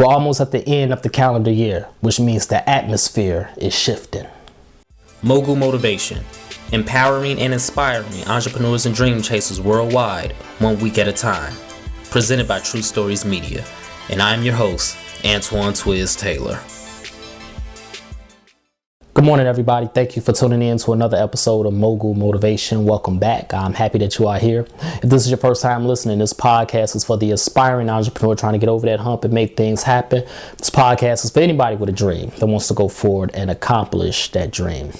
We're almost at the end of the calendar year, which means the atmosphere is shifting. Mogul Motivation, empowering and inspiring entrepreneurs and dream chasers worldwide, 1 week at a time. Presented by True Stories Media. And I'm your host, Antoine Twiz Taylor. Good morning, everybody. Thank you for tuning in to another episode of Mogul Motivation. Welcome back. I'm happy that you are here. If this is your first time listening, this podcast is for the aspiring entrepreneur trying to get over that hump and make things happen. This podcast is for anybody with a dream that wants to go forward and accomplish that dream.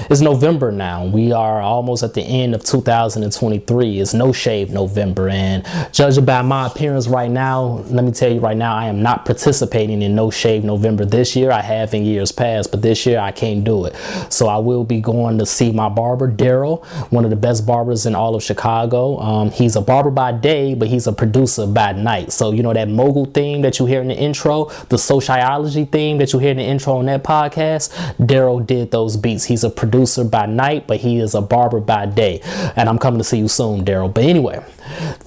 It's November now. We are almost at the end of 2023. It's No Shave November, and judging by my appearance right now, let me tell you right now, I am not participating in No Shave November this year. I have in years past, but this year I can't do it. So I will be going to see my barber, Daryl, one of the best barbers in all of Chicago. He's a barber by day, but he's a producer by night. So you know that mogul theme that you hear in the intro, the sociology theme that you hear in the intro on that podcast, Daryl did those beats. He's a producer by night, but he is a barber by day. And I'm coming to see you soon, Daryl. But anyway,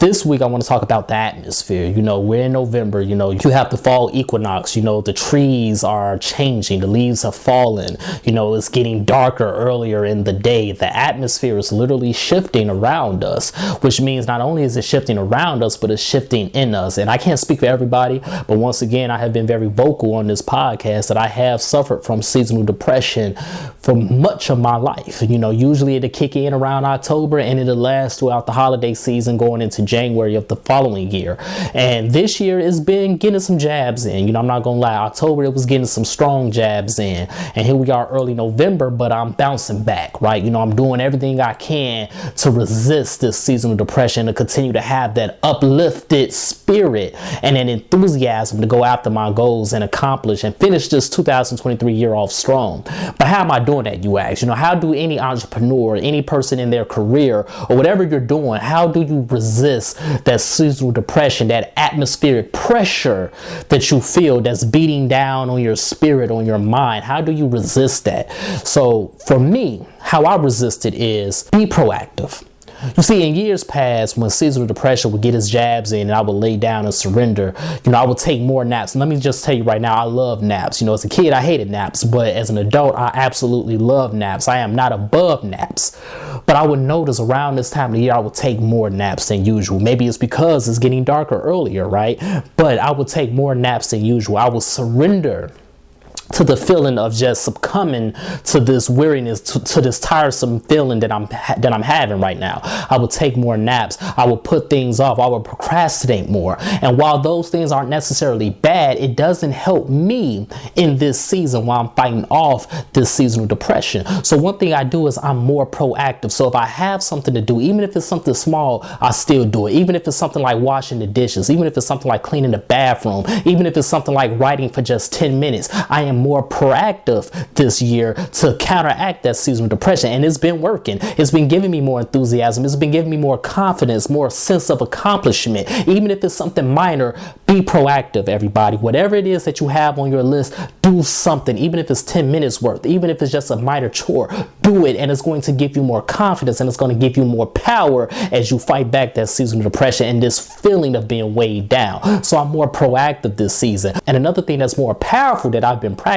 this week I want to talk about the atmosphere. You know, we're in November. You know, you have the fall equinox. You know, the trees are changing. The leaves have fallen. You know, it's getting darker earlier in the day. The atmosphere is literally shifting around us, which means not only is it shifting around us, but it's shifting in us. And I can't speak for everybody, but once again, I have been very vocal on this podcast that I have suffered from seasonal depression for much of my life. You know, usually it'll kick in around October and it'll last throughout the holiday season going into January of the following year. And this year it's been getting some jabs in. You know, I'm not gonna lie, October it was getting some strong jabs in, and here we are early November, but I'm bouncing back, right? You know, I'm doing everything I can to resist this seasonal depression, to continue to have that uplifted spirit and an enthusiasm to go after my goals and accomplish and finish this 2023 year off strong. But how am I doing that, you ask? You know, how do any entrepreneur, any person in their career or whatever you're doing, how do you resist that seasonal depression, that atmospheric pressure that you feel that's beating down on your spirit, on your mind? How do you resist that? So for me, how I resist it is be proactive. You see, in years past, when seasonal depression would get its jabs in and I would lay down and surrender, you know, I would take more naps. And let me just tell you right now, I love naps. You know, as a kid, I hated naps, but as an adult, I absolutely love naps. I am not above naps. But I would notice around this time of the year, I would take more naps than usual. Maybe it's because it's getting darker earlier, right? But I would take more naps than usual. I would surrender to the feeling of just succumbing to this weariness, to this tiresome feeling that I'm having right now. I would take more naps. I would put things off. I would procrastinate more. And while those things aren't necessarily bad, it doesn't help me in this season while I'm fighting off this seasonal depression. So one thing I do is I'm more proactive. So if I have something to do, even if it's something small, I still do it. Even if it's something like washing the dishes, even if it's something like cleaning the bathroom, even if it's something like writing for just 10 minutes, I am more proactive this year to counteract that seasonal depression. And it's been working. It's been giving me more enthusiasm. It's been giving me more confidence, more sense of accomplishment. Even if it's something minor, be proactive, everybody. Whatever it is that you have on your list, do something. Even if it's 10 minutes worth, even if it's just a minor chore, do it. And it's going to give you more confidence and it's going to give you more power as you fight back that seasonal depression and this feeling of being weighed down. So I'm more proactive this season. And another thing that's more powerful that I've been practicing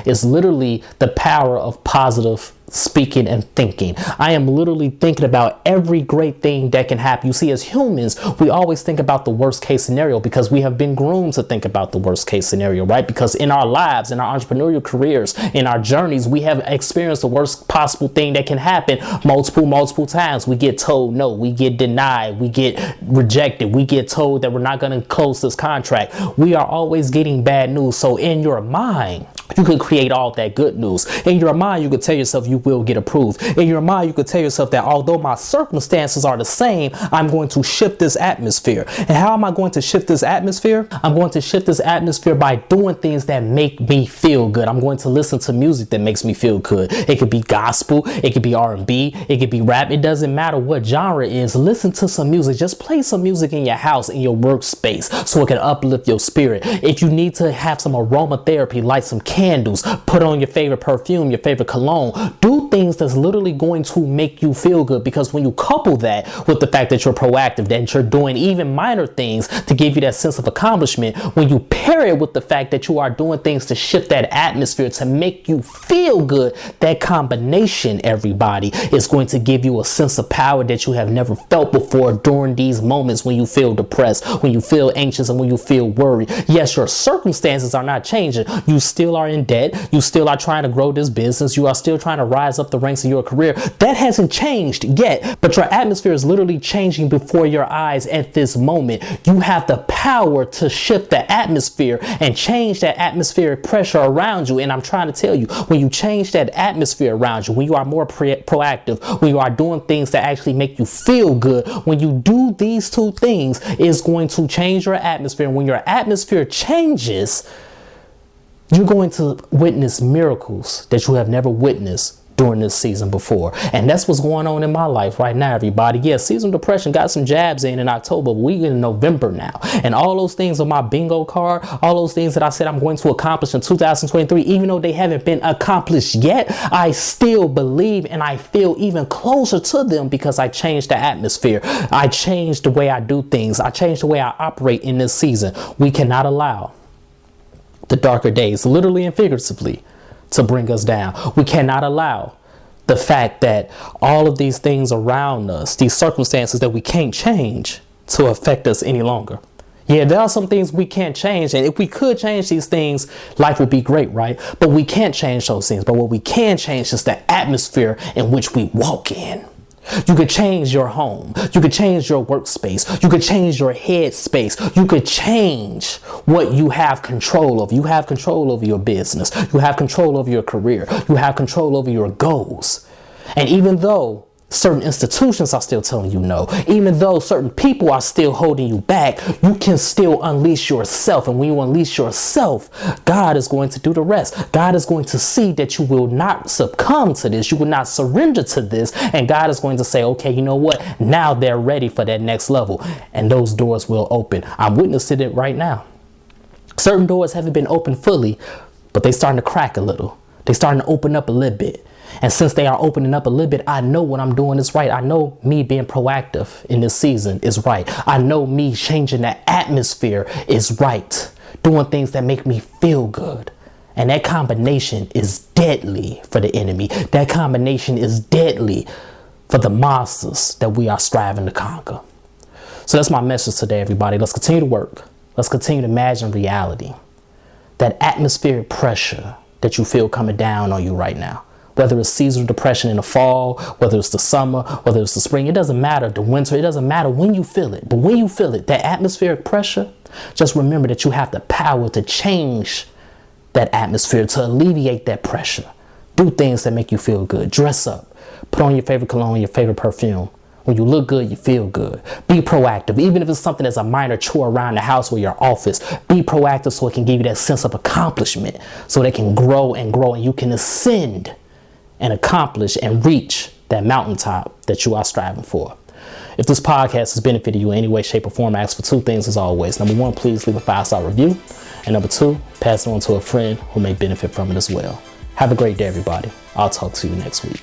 is literally the power of positive speaking and thinking. I am literally thinking about every great thing that can happen. You see, as humans, we always think about the worst case scenario because we have been groomed to think about the worst case scenario, right? Because in our lives, in our entrepreneurial careers, in our journeys, we have experienced the worst possible thing that can happen multiple times. We get told no, we get denied, we get rejected, we get told that we're not going to close this contract. We are always getting bad news. So in your mind, you can create all that good news. In your mind, you can tell yourself you will get approved. In your mind, you could tell yourself that although my circumstances are the same, I'm going to shift this atmosphere. And how am I going to shift this atmosphere? I'm going to shift this atmosphere by doing things that make me feel good. I'm going to listen to music that makes me feel good. It could be gospel, it could be R&B, it could be rap. It doesn't matter what genre it is. Listen to some music. Just play some music in your house, in your workspace, so it can uplift your spirit. If you need to have some aromatherapy, light some candles, put on your favorite perfume, your favorite cologne, Do things that's literally going to make you feel good, because when you couple that with the fact that you're proactive, that you're doing even minor things to give you that sense of accomplishment, when you pair it with the fact that you are doing things to shift that atmosphere to make you feel good, that combination, everybody, is going to give you a sense of power that you have never felt before during these moments when you feel depressed, when you feel anxious, and when you feel worried. Yes, your circumstances are not changing. You still are in debt. You still are trying to grow this business. You are still trying to rise up the ranks of your career. That hasn't changed yet, but your atmosphere is literally changing before your eyes at this moment. You have the power to shift the atmosphere and change that atmospheric pressure around you. And I'm trying to tell you, when you change that atmosphere around you, when you are more proactive, when you are doing things that actually make you feel good, when you do these two things, it's going to change your atmosphere. And when your atmosphere changes, you're going to witness miracles that you have never witnessed during this season before. And that's what's going on in my life right now, everybody. Yeah, seasonal depression got some jabs in October, but we in November now. And all those things on my bingo card, all those things that I said I'm going to accomplish in 2023, even though they haven't been accomplished yet, I still believe and I feel even closer to them because I changed the atmosphere. I changed the way I do things. I changed the way I operate in this season. We cannot allow the darker days, literally and figuratively, to bring us down. We cannot allow the fact that all of these things around us, these circumstances that we can't change, to affect us any longer. Yeah, there are some things we can't change, and if we could change these things, life would be great, right? But we can't change those things. But what we can change is the atmosphere in which we walk in. You could change your home. You could change your workspace. You could change your head space. You could change what you have control of. You have control over your business. You have control over your career. You have control over your goals. And even though certain institutions are still telling you no, even though certain people are still holding you back, you can still unleash yourself. And when you unleash yourself, God is going to do the rest. God is going to see that you will not succumb to this. You will not surrender to this. And God is going to say, okay, you know what? Now they're ready for that next level. And those doors will open. I'm witnessing it right now. Certain doors haven't been opened fully, but they're starting to crack a little. They're starting to open up a little bit. And since they are opening up a little bit, I know what I'm doing is right. I know me being proactive in this season is right. I know me changing the atmosphere is right. Doing things that make me feel good. And that combination is deadly for the enemy. That combination is deadly for the monsters that we are striving to conquer. So that's my message today, everybody. Let's continue to work. Let's continue to imagine reality. That atmospheric pressure that you feel coming down on you right now. Whether it's seasonal depression in the fall, whether it's the summer, whether it's the spring, it doesn't matter. The winter, it doesn't matter when you feel it. But when you feel it, that atmospheric pressure, just remember that you have the power to change that atmosphere, to alleviate that pressure. Do things that make you feel good. Dress up. Put on your favorite cologne, your favorite perfume. When you look good, you feel good. Be proactive. Even if it's something that's a minor chore around the house or your office, be proactive so it can give you that sense of accomplishment, so they can grow and you can ascend and accomplish and reach that mountaintop that you are striving for. If this podcast has benefited you in any way, shape, or form, I ask for two things as always. Number one, please leave a 5-star review. And number two, pass it on to a friend who may benefit from it as well. Have a great day, everybody. I'll talk to you next week.